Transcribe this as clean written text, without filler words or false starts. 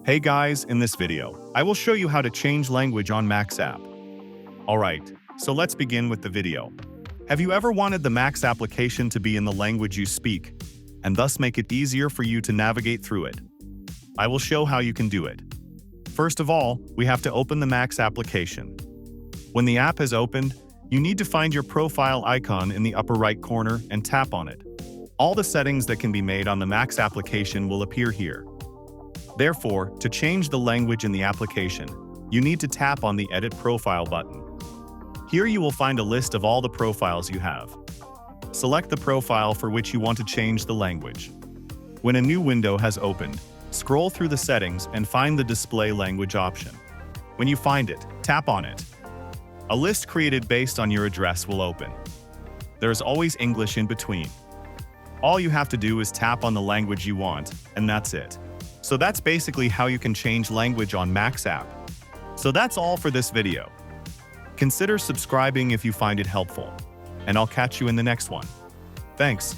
Hey guys, in this video, I will show you how to change language on Max app. Alright, so let's begin with the video. Have you ever wanted the Max application to be in the language you speak, and thus make it easier for you to navigate through it? I will show how you can do it. First of all, we have to open the Max application. When the app is opened, you need to find your profile icon in the upper right corner and tap on it. All the settings that can be made on the Max application will appear here. Therefore, to change the language in the application, you need to tap on the Edit Profile button. Here you will find a list of all the profiles you have. Select the profile for which you want to change the language. When a new window has opened, scroll through the settings and find the Display Language option. When you find it, tap on it. A list created based on your address will open. There is always English in between. All you have to do is tap on the language you want, and that's it. So that's basically how you can change language on Max app. So that's all for this video. Consider subscribing if you find it helpful, and I'll catch you in the next one. Thanks.